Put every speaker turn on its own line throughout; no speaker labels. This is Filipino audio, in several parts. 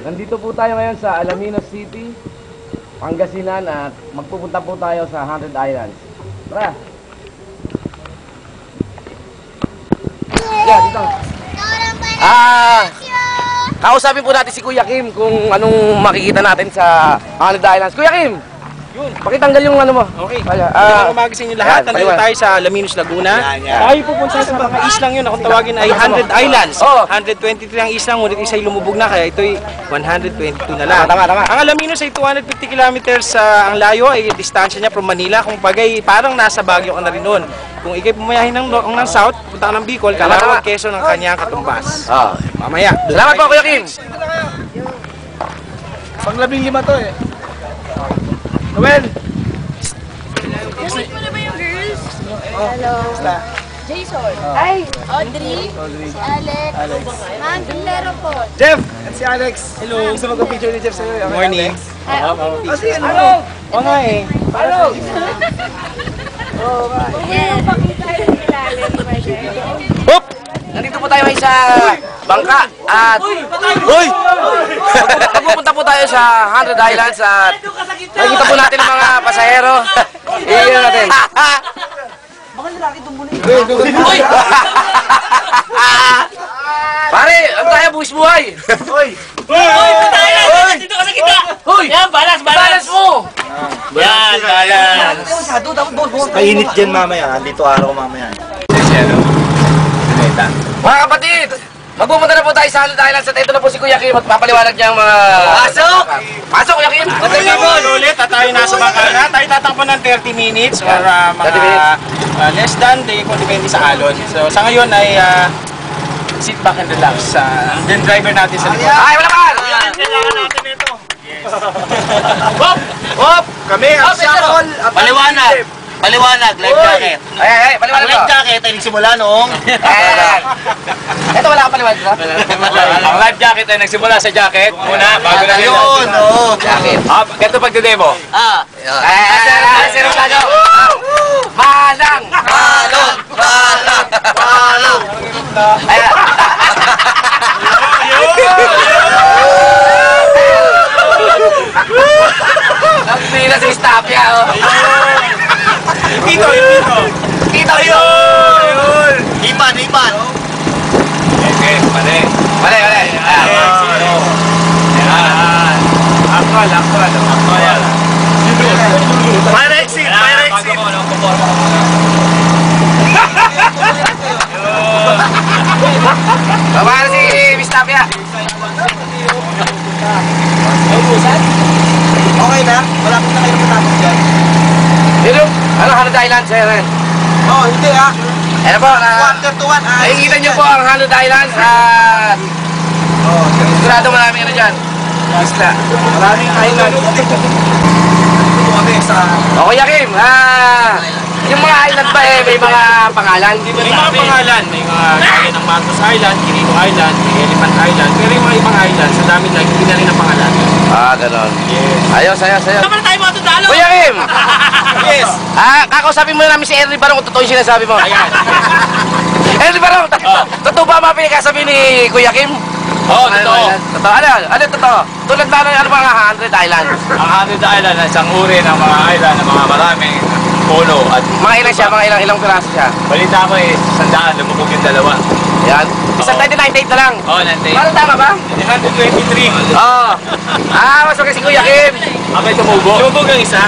Nandito po tayo ngayon sa Alaminos City, Pangasinan at magpupunta po tayo sa Haunted Islands. Tara! Yeah, dito. Kausapin po natin si Kuya Kim kung anong makikita natin sa Haunted Islands. Kuya Kim! Yun. Pakitanggal yung ano mo. Okay.
Magandang umaga sa inyo lahat. Nandito tayo sa Alaminos, Laguna. Tayo pupunta sa mga islang yun. Kung tawagin ay 100 Islands. 123 ang islang, ngunit isa'y lumubog na. Kaya ito'y 122 na lang.
Tama.
Ang Alaminos ay 250 kilometers ang layo. Ay distansya niya from Manila. Kung bagay, parang nasa Baguio ka na rin nun. Kung ikay pumayahin ng south, punta ka ng Bicol, Calauag, Quezon ang kanyang katumbas. Mamaya.
Salamat po, Kuya Kim!
Pang-15 to eh. Noel!
Kulit mo na ba yung girls? Hello. Jason. Ay, Audrey. Si Alex. Ma'am, meron po.
Jeff! At si Alex. Hello. Gusto mag-picture ni Jeff sa'yo.
Good morning.
Kasi ano?
O nga eh.
Ano?
Yes.
Hop! Nandito po tayo ngayon sa bangka at magpupunta po tayo sa Haunted Islands at makikita po natin ang mga pasahero. Iyon natin. Uy! Pare, ang tayo buwis buhay.
Uy!
Dito ka sa kita.
Hoy!
Yan, balance.
Balance mo!
Yan, balance.
Mainit dyan mamaya. Dito araw mamaya.
Mga kapatid, magpupunta na po tayo sa Haunted Islands at ito na po si Kuya Kim. Magpapaliwanag niya ang mga... Pasok! Pasok, Kuya Kim!
Ulit at tayo nasa bangka na. Tayo tatakbo ng 30 minutes or mga less than, kung depende sa alon. So sa ngayon ay sit back and relax. Then driver natin sa likod.
Ay, wala ka!
Kailangan natin ito.
Hop! Hop!
Kami ang Shakol.
Paliwanag. Paliwanag, life jacket.
Ay, paliwanag
Ang life
mo.
jacket ay nagsimula noong...
Ito wala kang paliwanag ba?
Ang life jacket ay nagsimula sa jacket muna bago na
Yun, oo.
Jacket.
Ganito pagdedemo.
Sir Plano. Malang!
Balong!
Ayan. Ang pila si Stapia, oh.
Ito.
Kita ko yun!
Ipan.
Okay, pare.
Mali. Ayan.
Yan. Actual.
Fire exit!
Bago mo, kumpor.
Baba na si Miss Tapia.
Okay na? Wala kong nakailang matapos dyan.
Dito, Haunted Islands, sir.
Oh, hindi ah.
Ayan po,
Quarter to one.
nakikita niyo po ang Haunted Islands at sigurado maraming ano dyan. Isla.
Maraming island. Dito kami sa...
O Kuya Kim, yung mga island ba may mga pangalan?
May mga pangalan. May mga gaya ng Matos Island, Quirino Island, Elephant Island. Pero yung mga ibang island, sa dami lang, hindi na rin ang pangalan.
Ganon. Ayos.
Saan tayo mga tutalo?
Kuya Kim!
Yes!
Kakausapin mo namin si Henry Barong kung totoo yung sinasabi mo.
Ayan.
Henry Barong, totoo ba mga pinakasabi ni Kuya Kim?
Oo, totoo.
Totoo. Ano totoo? Tulad ba ano mga Haunted Islands?
Ang Haunted Island ay isang uri ng mga island ng mga maraming puno at
Mga ilan siya, ilang piraso siya.
balita ko eh, 100 lumubog yung dalawa.
Yan. Isang 1998 na lang.
Oo, nante.
Parang tama ba?
123.
Oo. Mas okay si Kuya Kim.
Abay tumubog.
Lumubog ang isa.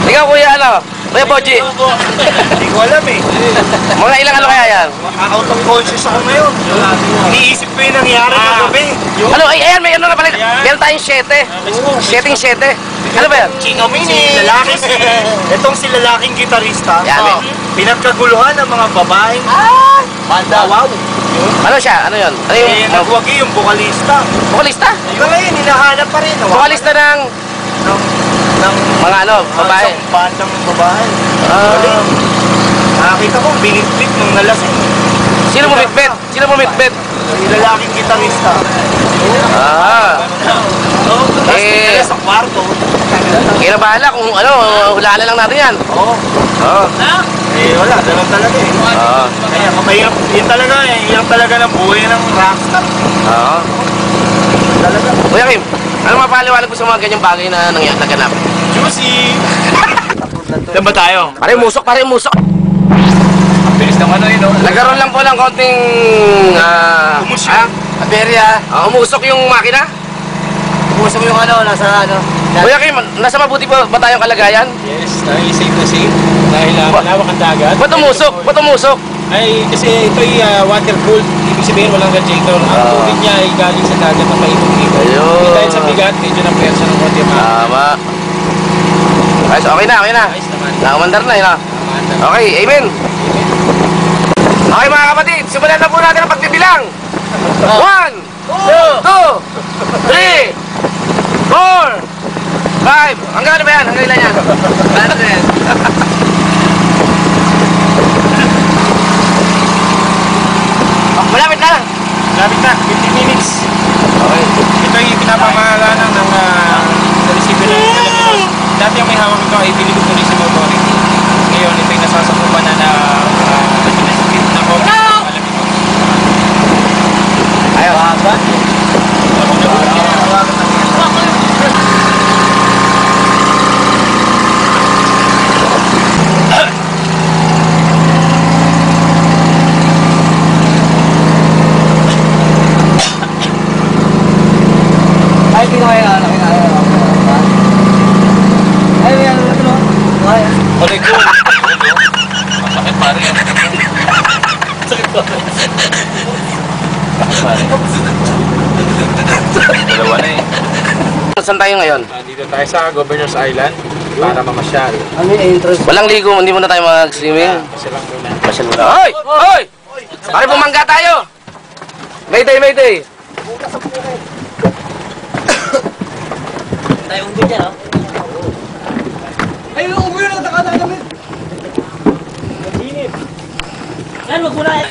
Ikaw Kuya Kuya Boji.
Hindi ko alam eh.
Mga ilang ano kaya yan?
Out of conscious ako ngayon. Iniisip ko yung nangyari kagabi.
Ano, ayan, may ano na pala. Meron tayong 7. 7. Ano ba yan?
King of lalaking itong si lalaking gitarista.
Yan,
Pinagkaguluhan ng mga babaeng banda. Wow.
Ano siya? Ano yun? Ano yung
Nagwagi yung vokalista.
vokalista?
Ikaw ngayon, hinahanap pa rin.
Vokalista ng mga ano, babae.
Isang bandang babae.
Ah.
Nakakita ko, binitbit ng nalasing.
Sino bumitbit?
Yung lalaking gitarista.
Eh,
Sa kwarto.
kaya bahala kung ano, hulaan lang natin yan.
Oo. Wala, ganun talaga eh. Kaya mahirap, yun talaga ng buhay ng rockstar.
Kuya Kim, ano mapaliwanag mo sa mga ganyang bagay na naganap?
Juicy!
Saan ba tayo?
Pare musok, pare musok.
Bilis ng ano yun, no?
Nagkaroon lang po ng konting... aberya. Umusok yung makina.
Puso yung ano, nasa ano.
Kuya Kim, nasa mabuti ba tayong kalagayan?
Yes, dahil safe na safe. Dahil malawak ang dagat.
Ba't umusok? Ba't umusok?
Ay, kasi ito'y water-cooled. Ibig sabihin, walang radiator. Ang tubig niya ay galing sa dagat na paikot-ikot.
Ayun.
Dahil sa bigat, medyo na-pressure ng konti ang makina.
Tama. Ayos, okay na, okay na.
Ayos naman.
Nakamandar na, yun ha. Okay, amen. Okay mga kapatid, simulan na po natin ang pagbibilang. 1, 2, 3, 4, 5. Hanggang ano ba yan? Hanggang ilan yan? Ano ba yan? Malapit na.
Lapit na, 15 minutes.
Okay.
Ito'y pinapamahalanan ng munisipyo ng Calabarzon. Dati ang may hawak ito ay Philippine Tourism Authority. Ngayon, ito'y nasasakupan na pinasipit na ko. Alam ito.
Ayaw.
Ay, pinakaya na. Ay, yan. Ano? Ay,
Kulay ko. Masakit pare yan. Sakit pare. Dalawa na eh.
Saan tayo ngayon?
Dito tayo sa Governor's Island para mamasyal.
ano yung entrance?
Walang ligo, hindi muna tayo mag-swimming.
Kasi lang muna.
Masyal muna. Hoy! Hoy! Pare bumangga tayo! Mayday, mayday!
Tayo unggoy dyan, oh. Ay, unggoy na nakata namin. Init. Yan, wag mo na.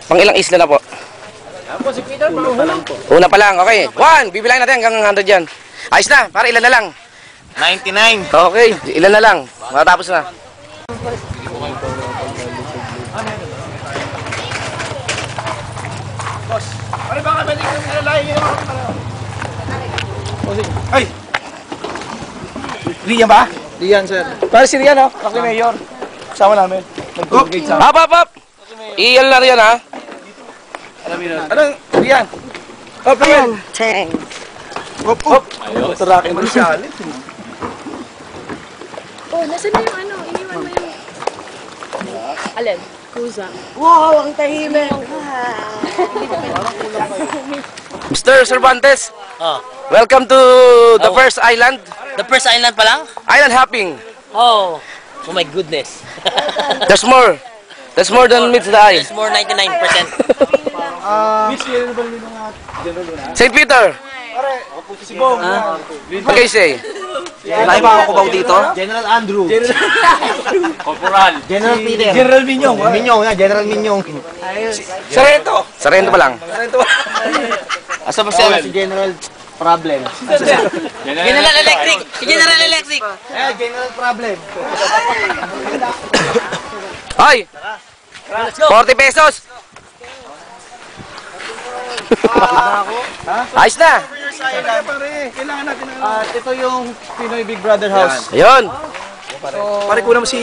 Pang ilang isla na po? Una pa lang, okay. 1, bibilangin natin hanggang 100 yan. Ayos na, para ilan na lang.
99.
Okay, ilan na lang. Matapos na.
Ay, baka balik yung nilalay yun. Ay! Rian ba?
Diyan, sir.
Para si Rian, oh. Ako yung mayor. Kasama namin. Nag-gate sa...
Hop, hop, hop! Iyan na rin ha.
Anong Rian? Hop, Rian! Hop, hop! Tarakin mo siya.
Oh, nasan na yung ano? Iniwan mo yung... Alin? Kuza.
Wow, ang tahimik.
Mr. Cervantes, welcome to the first island.
The first island pa lang?
Island hopping.
Oh, oh my goodness.
There's more. There's more than meets the eye.
It's more 99%.
St. Peter. What can you say?
Tayo ba ako dito? General Andrew.
Corporal.
General Peter. General Minyong. Minyong, General Minyong.
Sarento!
Sarento pa lang.
Asa ba si General Problem?
General Electric! General Electric!
Eh, General Problem.
Hoy! 40 pesos! Ayos na!
Kailangan natin ng... ito yung Pinoy Big Brother House.
Ayun!
Pare ko naman si...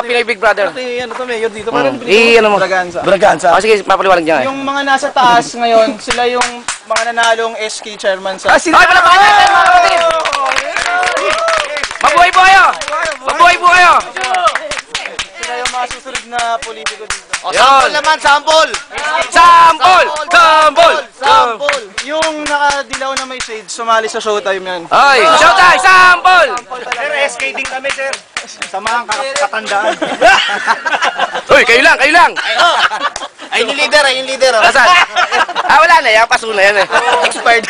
Pinoy Big Brother.
Ano to, mayor dito. Parang
Ano mo?
Braganza.
Sige, papaliwanag niya.
Yung mga nasa taas ngayon, sila yung mga nanalong SK chairman sa...
Ay, palapakan natin mga kapatid! Mabuhay po kayo! Mabuhay po kayo!
Sila yung mga susunod na politiko dito.
Yun!
Naman, sample!
Sampol! Sampol!
Sample!
Yung nakadilaw na may shade, sumali sa showtime yan.
Ay, showtime! Sampol!
Sir, SK din kami, sir. Samahan katandaan.
Uy, kayo lang, kayo lang!
Ay, yung leader,
Nasaan? Wala na yan. Paso na yan eh.
Expired.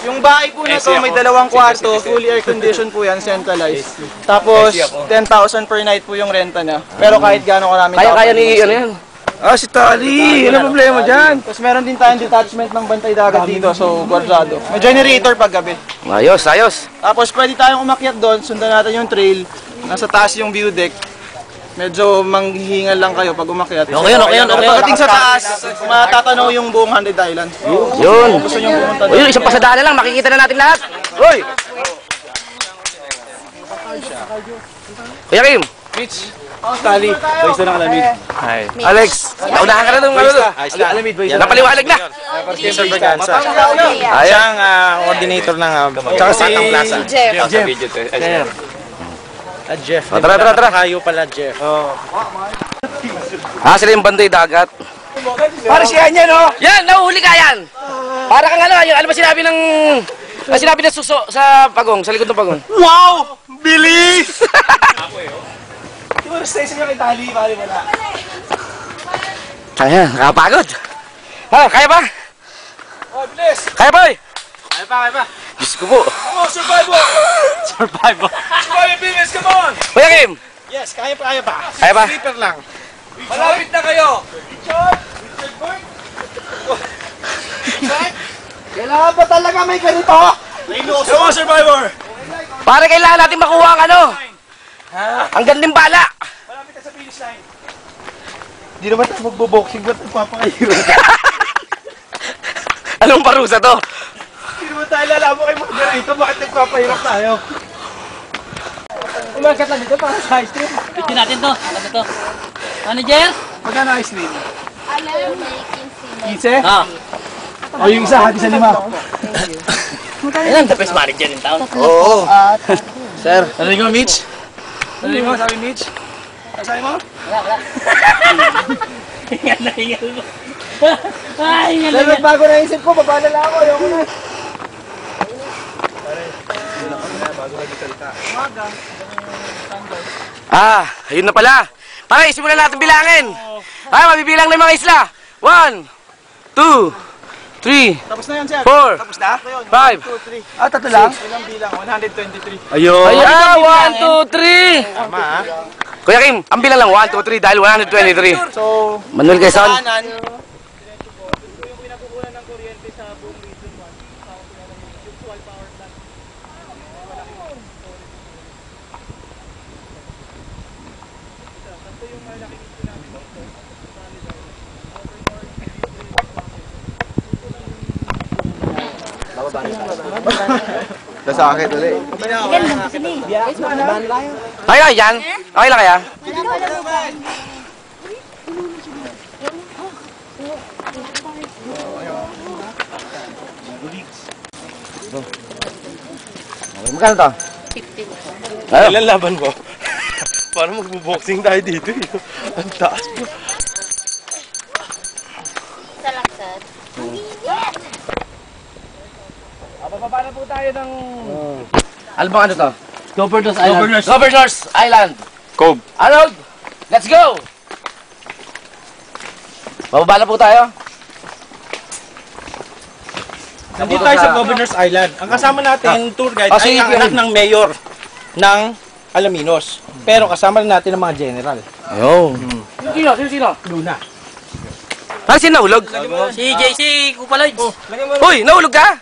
Yung bahay po na to, may dalawang kwarto, fully air conditioned po yan, centralized. Tapos, 10,000 per night po yung renta niya. Pero kahit gaano karami
Kaya ni, ano yan?
si Tali! Ano problema dyan? Tapos meron din tayong detachment ng bantay dagat dito, so guardado. May generator pag gabi.
Ayos, ayos.
Tapos pwede tayong umakyat doon, sundan natin yung trail. Nasa taas yung view deck. medyo manghihingal lang kayo pag umakyat.
Okay yun, okay yun, okay yun.
Pagdating sa taas, matatanaw yung buong 100 Island.
Yun.
Gusto nyo pumunta
O
doon?
yun, isang pasadaan na lang. Makikita na natin lahat. Hoy! Kuya Kim.
Mitch, Tali, boys na nakalamid.
Hi.
Alex. Naunahan ka na nung ano.
Alamid, boys.
Napaliwanag na.
Sir Berganza.
Ayan.
Siya ang coordinator ng tsaka si
Jeff.
Sa video to.
Jeff.
Tara, tara, tara.
Kayo pala, Jeff.
Sila yung banday dagat.
Para siya niya, no?
Yan, nahuhuli ka yan. Para kang ano, yung ano ba sinabi ng... sinabi ng suso sa pagong, sa likod ng pagong.
Wow! Bilis!
Yung station niya kay Tali, bali mo na.
Kaya, nakapagod. Kaya ba?
Oh, bilis!
Kaya ba, oy?
Kaya pa.
Diyos ko po.
Come on, survival!
Survival.
Survival, bilis, come on!
Kuya Kim,
Yes, kaya pa.
Kaya pa?
Sleeper lang.
Malapit na kayo! Kailangan ba talaga may ganito?
Come on, survivor!
pare kailangan natin makuha ang ano. Ang ganding bala.
Malapit na sa finish line.
Hindi naman tayo magbo-boxing, ba't nagpapakahirap?
Anong parusa to?
Hindi naman tayo lalabo kay Margarito, bakit nagpapahirap tayo? Umagat lang dito para sa ice cream.
Picture natin to. Ano to? Manager?
Magkano ice cream?
Alam, may 15.
15?
Ah.
O yung isa, hati sa 5.
Ayan, the best manager in town.
Oo.
Sir.
Narinig mo, Mitch?
Sabi mo, sabi Mitch? Sabi mo?
Hingal na hingal mo. Ay, hingal na
Dahil bago na isip ko, babala lang ako, ayoko na.
Ayun na pala. Pare, simulan natin bilangin. Mabibilang na yung mga isla. 1, 2, 3,
Tapos na yan, sir.
4,
Tapos na?
5.
Ah, tatlo lang?
Ilang bilang? 123.
Ayun. Ayan, 1, 2, 3.
Tama, ha?
Kuya Kim, ang bilang lang 1, 2, 3 dahil 123.
So,
Manuel Quezon.
kanan. Nasakit ulit.
Okay yan? Okay lang kaya? Magkano to? 50. Ayun.
Ilan laban mo? Parang magbo-boxing tayo dito. Ang taas po.
Isa lang, sir.
Bababa na po tayo ng... Ano bang ano to?
Governors Island.
Governors Island.
Cove.
Arnold, let's go! Bababa na po tayo.
Nandito tayo sa Governor's Island. Ang kasama natin, tour guide,
si
ay ang anak ng mayor ng Alaminos. Pero kasama rin natin ang mga general.
Ayun. Sino?
Luna.
Parang sino nahulog?
Si JC Kupaloids.
Uy, nahulog ka?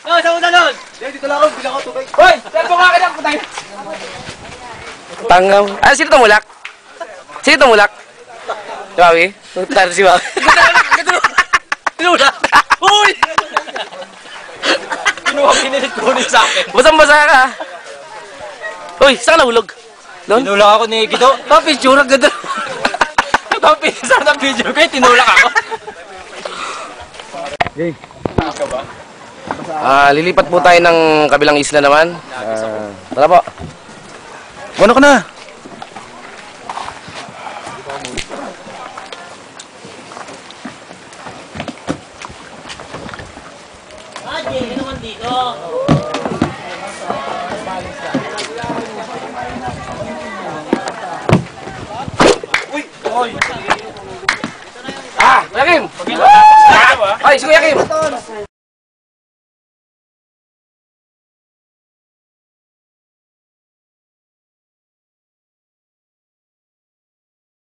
Oh, sa una nun.
Dito lang ako, bilang ako tubig.
Hoy, telpo nga ka lang, putay. Tangaw. Sino tumulak? Sino tumulak? Si Wawi? Tara si Wawi.
Tinulak. Uy!
Pinilit ko rin sa akin.
Basang-basa ka. Uy, saan ka nahulog? Doon?
Tinulak ako ni Guido.
Picture ka doon.
Nagpapisa ng video ko, tinulak ako.
Lilipat po tayo ng kabilang isla naman. Tara po.
Ano ka na?
Ah, JC naman dito.
Kuya Kim! Ay, si Kuya Kim!